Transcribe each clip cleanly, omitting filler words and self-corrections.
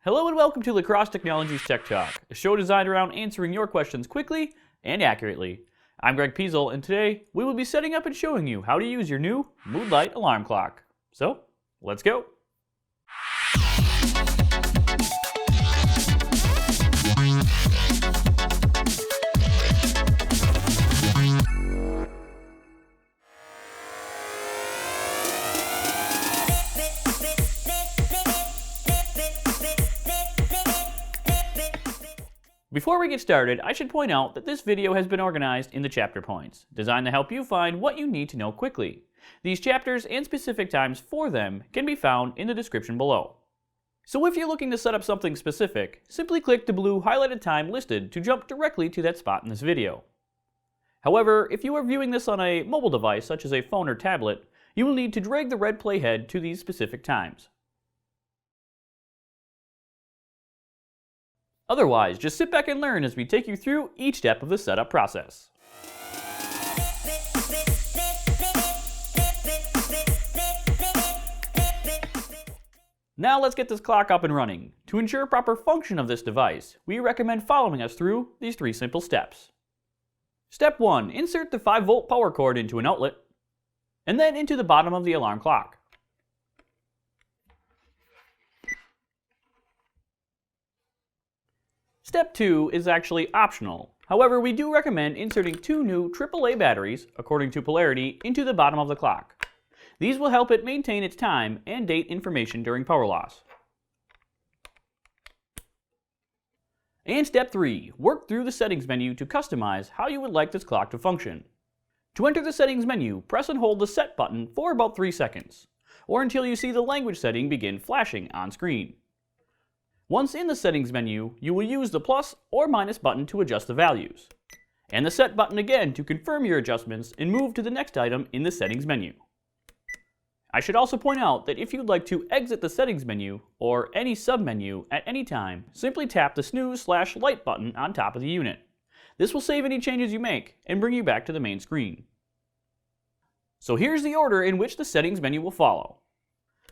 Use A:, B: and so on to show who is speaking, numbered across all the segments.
A: Hello and welcome to Crosse Technologies Tech Talk, a show designed around answering your questions quickly and accurately. I'm Greg Piesel, and today we will be setting up and showing you how to use your new mood light alarm clock. So, let's go! Before we get started, I should point out that this video has been organized into chapter points, designed to help you find what you need to know quickly. These chapters and specific times for them can be found in the description below. So if you're looking to set up something specific, simply click the blue highlighted time listed to jump directly to that spot in this video. However, if you are viewing this on a mobile device such as a phone or tablet, you will need to drag the red playhead to these specific times. Otherwise, just sit back and learn as we take you through each step of the setup process. Now let's get this clock up and running. To ensure proper function of this device, we recommend following us through these 3 simple steps. Step 1. Insert the 5-volt power cord into an outlet, and then into the bottom of the alarm clock. Step 2 is actually optional. However, we do recommend inserting 2 new AAA batteries, according to polarity, into the bottom of the clock. These will help it maintain its time and date information during power loss. And step 3, work through the settings menu to customize how you would like this clock to function. To enter the settings menu, press and hold the set button for about 3 seconds, or until you see the language setting begin flashing on screen. Once in the settings menu, you will use the plus or minus button to adjust the values, and the set button again to confirm your adjustments and move to the next item in the settings menu. I should also point out that if you'd like to exit the settings menu or any submenu at any time, simply tap the snooze/light button on top of the unit. This will save any changes you make and bring you back to the main screen. So here's the order in which the settings menu will follow.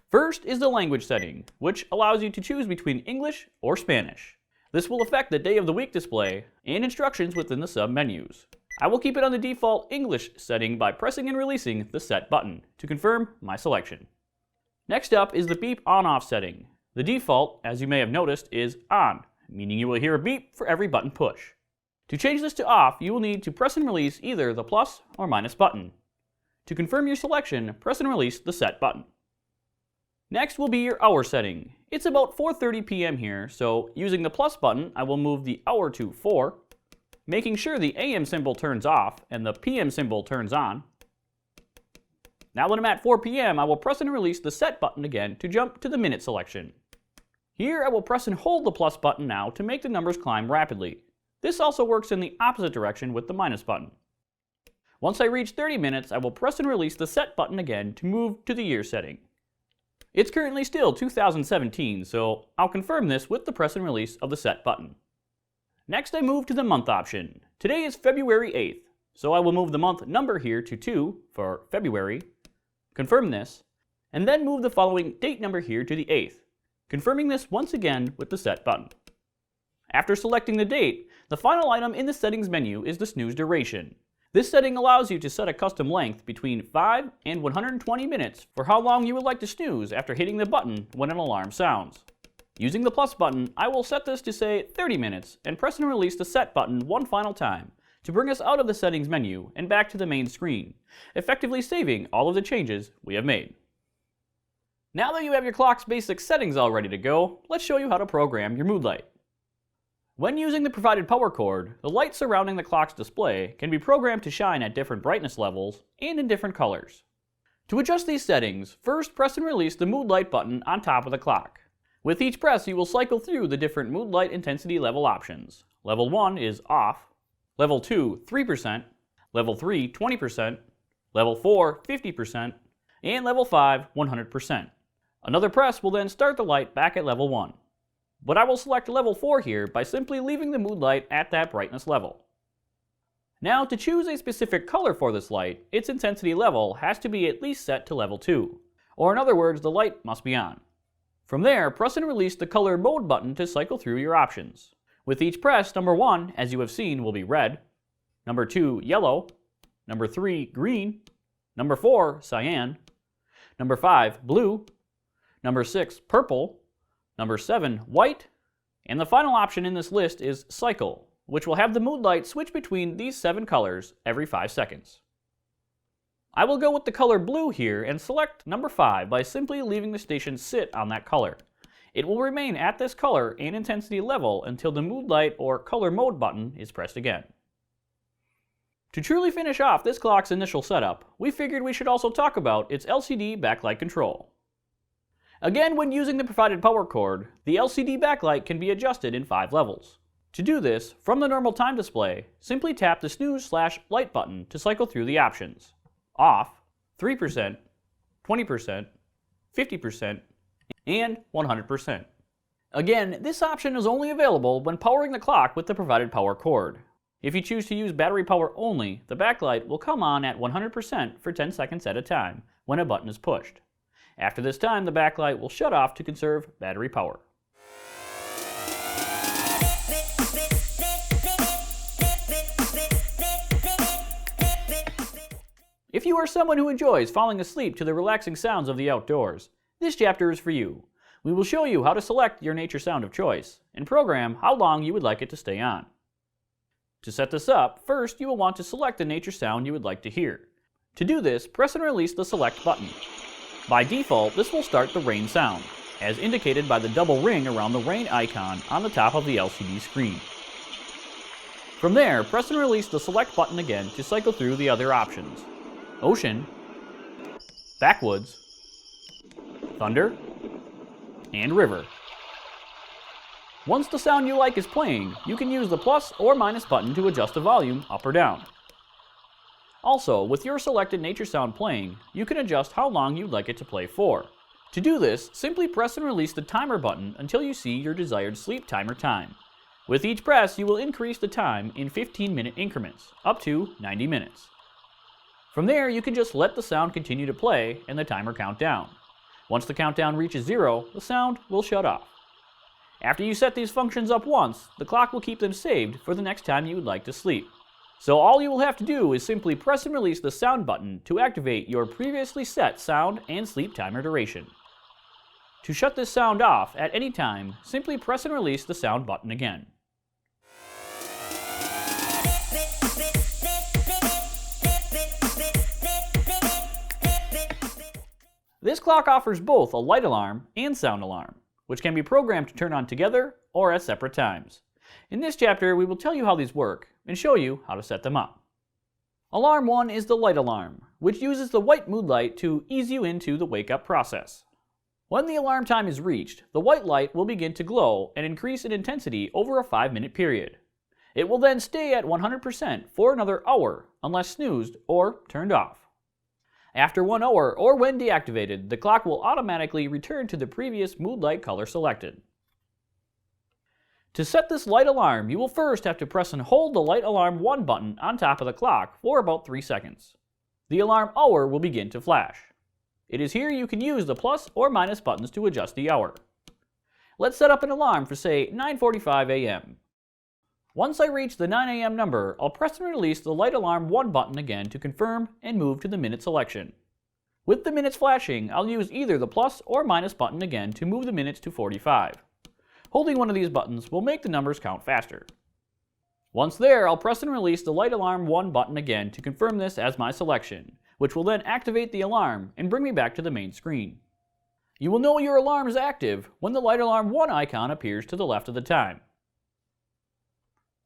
A: First is the language setting, which allows you to choose between English or Spanish. This will affect the day of the week display and instructions within the sub-menus. I will keep it on the default English setting by pressing and releasing the set button to confirm my selection. Next up is the beep on-off setting. The default, as you may have noticed, is on, meaning you will hear a beep for every button push. To change this to off, you will need to press and release either the plus or minus button. To confirm your selection, press and release the set button. Next will be your hour setting. It's about 4:30 p.m. here, so using the plus button, I will move the hour to 4, making sure the AM symbol turns off and the PM symbol turns on. Now that I'm at 4 p.m., I will press and release the set button again to jump to the minute selection. Here I will press and hold the plus button now to make the numbers climb rapidly. This also works in the opposite direction with the minus button. Once I reach 30 minutes, I will press and release the set button again to move to the year setting. It's currently still 2017, so I'll confirm this with the press and release of the set button. Next I move to the month option. Today is February 8th, so I will move the month number here to 2 for February, confirm this, and then move the following date number here to the 8th, confirming this once again with the set button. After selecting the date, the final item in the settings menu is the snooze duration. This setting allows you to set a custom length between 5 and 120 minutes for how long you would like to snooze after hitting the button when an alarm sounds. Using the plus button, I will set this to say 30 minutes and press and release the set button one final time to bring us out of the settings menu and back to the main screen, effectively saving all of the changes we have made. Now that you have your clock's basic settings all ready to go, let's show you how to program your mood light. When using the provided power cord, the light surrounding the clock's display can be programmed to shine at different brightness levels and in different colors. To adjust these settings, first press and release the mood light button on top of the clock. With each press, you will cycle through the different mood light intensity level options. Level 1 is off, Level 2 3%, Level 3 20%, Level 4 50%, and Level 5 100%. Another press will then start the light back at Level 1. But I will select Level 4 here by simply leaving the mood light at that brightness level. Now to choose a specific color for this light, its intensity level has to be at least set to Level 2, or in other words, the light must be on. From there, press and release the color mode button to cycle through your options. With each press, number 1, as you have seen, will be red, number 2, yellow, number 3, green, number 4, cyan, number 5, blue, number 6, purple, number 7, white, and the final option in this list is cycle, which will have the mood light switch between these 7 colors every 5 seconds. I will go with the color blue here and select number 5 by simply leaving the station sit on that color. It will remain at this color and intensity level until the mood light or color mode button is pressed again. To truly finish off this clock's initial setup, we figured we should also talk about its LCD backlight control. Again, when using the provided power cord, the LCD backlight can be adjusted in 5 levels. To do this, from the normal time display, simply tap the snooze/light button to cycle through the options. Off, 3%, 20%, 50%, and 100%. Again, this option is only available when powering the clock with the provided power cord. If you choose to use battery power only, the backlight will come on at 100% for 10 seconds at a time when a button is pushed. After this time, the backlight will shut off to conserve battery power. If you are someone who enjoys falling asleep to the relaxing sounds of the outdoors, this chapter is for you. We will show you how to select your nature sound of choice and program how long you would like it to stay on. To set this up, first you will want to select the nature sound you would like to hear. To do this, press and release the select button. By default, this will start the rain sound, as indicated by the double ring around the rain icon on the top of the LCD screen. From there, press and release the select button again to cycle through the other options. Ocean, backwoods, thunder, and river. Once the sound you like is playing, you can use the plus or minus button to adjust the volume up or down. Also, with your selected nature sound playing, you can adjust how long you'd like it to play for. To do this, simply press and release the timer button until you see your desired sleep timer time. With each press, you will increase the time in 15-minute increments, up to 90 minutes. From there, you can just let the sound continue to play and the timer count down. Once the countdown reaches 0, the sound will shut off. After you set these functions up once, the clock will keep them saved for the next time you would like to sleep. So all you will have to do is simply press and release the sound button to activate your previously set sound and sleep timer duration. To shut this sound off at any time, simply press and release the sound button again. This clock offers both a light alarm and sound alarm, which can be programmed to turn on together or at separate times. In this chapter, we will tell you how these work and show you how to set them up. Alarm 1 is the light alarm, which uses the white mood light to ease you into the wake-up process. When the alarm time is reached, the white light will begin to glow and increase in intensity over a 5-minute period. It will then stay at 100% for another hour unless snoozed or turned off. After 1 hour or when deactivated, the clock will automatically return to the previous mood light color selected. To set this light alarm, you will first have to press and hold the light alarm 1 button on top of the clock for about 3 seconds. The alarm hour will begin to flash. It is here you can use the plus or minus buttons to adjust the hour. Let's set up an alarm for, say, 9:45 a.m. Once I reach the 9 a.m. number, I'll press and release the light alarm 1 button again to confirm and move to the minute selection. With the minutes flashing, I'll use either the plus or minus button again to move the minutes to 45. Holding one of these buttons will make the numbers count faster. Once there, I'll press and release the light alarm 1 button again to confirm this as my selection, which will then activate the alarm and bring me back to the main screen. You will know your alarm is active when the light alarm 1 icon appears to the left of the time.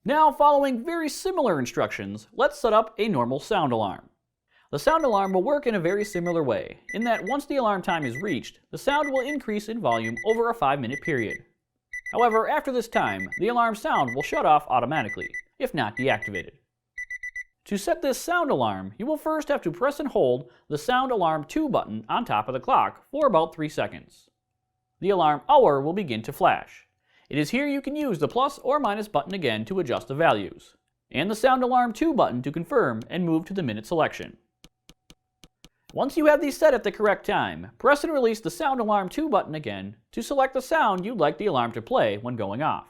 A: Now, following very similar instructions, let's set up a normal sound alarm. The sound alarm will work in a very similar way, in that once the alarm time is reached, the sound will increase in volume over a 5-minute period. However, after this time, the alarm sound will shut off automatically, if not deactivated. To set this sound alarm, you will first have to press and hold the sound alarm 2 button on top of the clock for about 3 seconds. The alarm hour will begin to flash. It is here you can use the plus or minus button again to adjust the values, and the sound alarm 2 button to confirm and move to the minute selection. Once you have these set at the correct time, press and release the Sound Alarm 2 button again to select the sound you'd like the alarm to play when going off.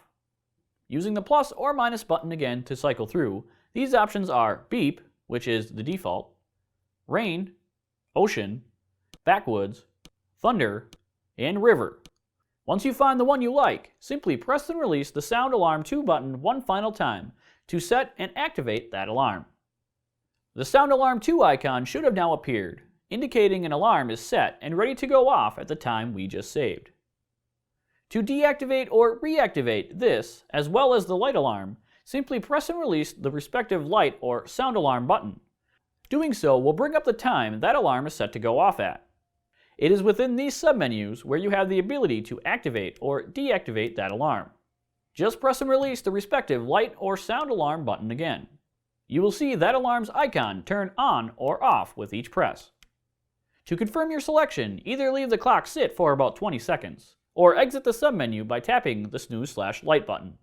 A: Using the plus or minus button again to cycle through, these options are beep, which is the default, rain, ocean, backwoods, thunder, and river. Once you find the one you like, simply press and release the Sound Alarm 2 button one final time to set and activate that alarm. The Sound Alarm 2 icon should have now appeared, indicating an alarm is set and ready to go off at the time we just saved. To deactivate or reactivate this, as well as the light alarm, simply press and release the respective light or sound alarm button. Doing so will bring up the time that alarm is set to go off at. It is within these submenus where you have the ability to activate or deactivate that alarm. Just press and release the respective light or sound alarm button again. You will see that alarm's icon turn on or off with each press. To confirm your selection, either leave the clock sit for about 20 seconds, or exit the submenu by tapping the snooze/light button.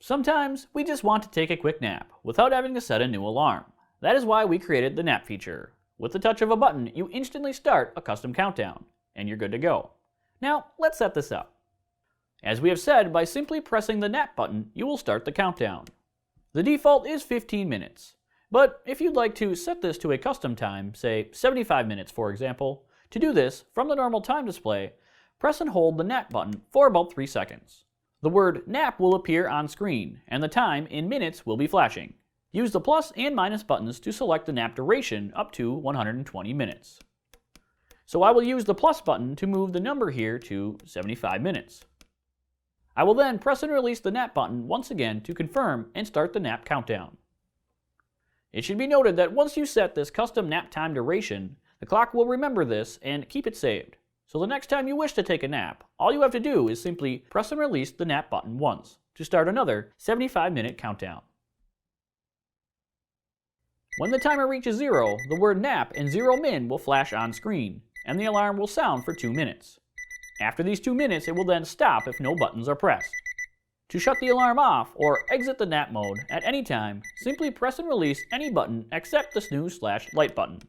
A: Sometimes we just want to take a quick nap without having to set a new alarm. That is why we created the nap feature. With the touch of a button, you instantly start a custom countdown, and you're good to go. Now, let's set this up. As we have said, by simply pressing the nap button, you will start the countdown. The default is 15 minutes, but if you'd like to set this to a custom time, say 75 minutes for example, to do this, from the normal time display, press and hold the nap button for about 3 seconds. The word nap will appear on screen, and the time in minutes will be flashing. Use the plus and minus buttons to select the nap duration up to 120 minutes. So I will use the plus button to move the number here to 75 minutes. I will then press and release the nap button once again to confirm and start the nap countdown. It should be noted that once you set this custom nap time duration, the clock will remember this and keep it saved. So the next time you wish to take a nap, all you have to do is simply press and release the nap button once to start another 75-minute countdown. When the timer reaches 0, the word nap and 0 min will flash on screen, and the alarm will sound for 2 minutes. After these 2 minutes, it will then stop if no buttons are pressed. To shut the alarm off or exit the nap mode at any time, simply press and release any button except the snooze/light button.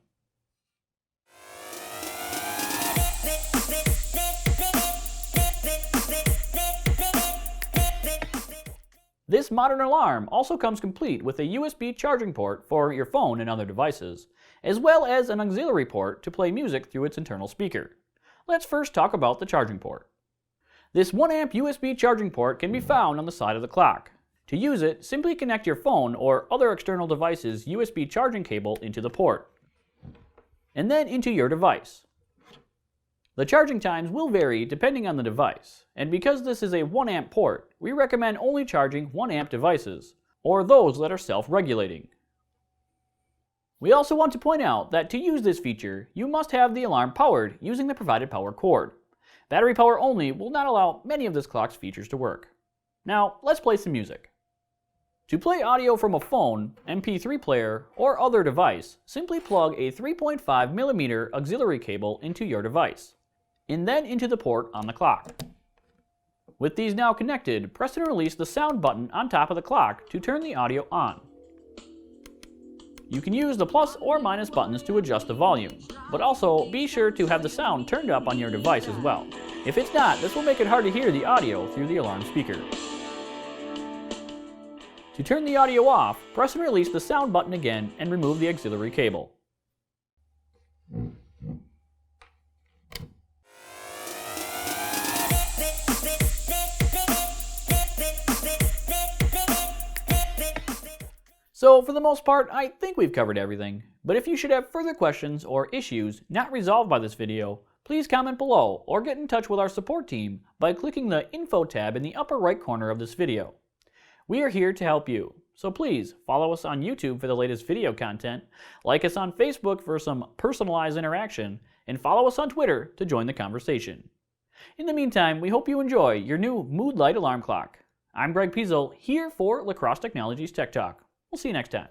A: This modern alarm also comes complete with a USB charging port for your phone and other devices, as well as an auxiliary port to play music through its internal speaker. Let's first talk about the charging port. This 1 amp USB charging port can be found on the side of the clock. To use it, simply connect your phone or other external device's USB charging cable into the port, and then into your device. The charging times will vary depending on the device, and because this is a 1 amp port, we recommend only charging 1 amp devices, or those that are self-regulating. We also want to point out that to use this feature, you must have the alarm powered using the provided power cord. Battery power only will not allow many of this clock's features to work. Now, let's play some music. To play audio from a phone, MP3 player, or other device, simply plug a 3.5mm auxiliary cable into your device, and then into the port on the clock. With these now connected, press and release the sound button on top of the clock to turn the audio on. You can use the plus or minus buttons to adjust the volume, but also be sure to have the sound turned up on your device as well. If it's not, this will make it hard to hear the audio through the alarm speaker. To turn the audio off, press and release the sound button again and remove the auxiliary cable. So for the most part, I think we've covered everything, but if you should have further questions or issues not resolved by this video, please comment below or get in touch with our support team by clicking the Info tab in the upper right corner of this video. We are here to help you, so please follow us on YouTube for the latest video content, like us on Facebook for some personalized interaction, and follow us on Twitter to join the conversation. In the meantime, we hope you enjoy your new Mood Light alarm clock. I'm Greg Piesel, here for La Crosse Technologies Tech Talk. We'll see you next time.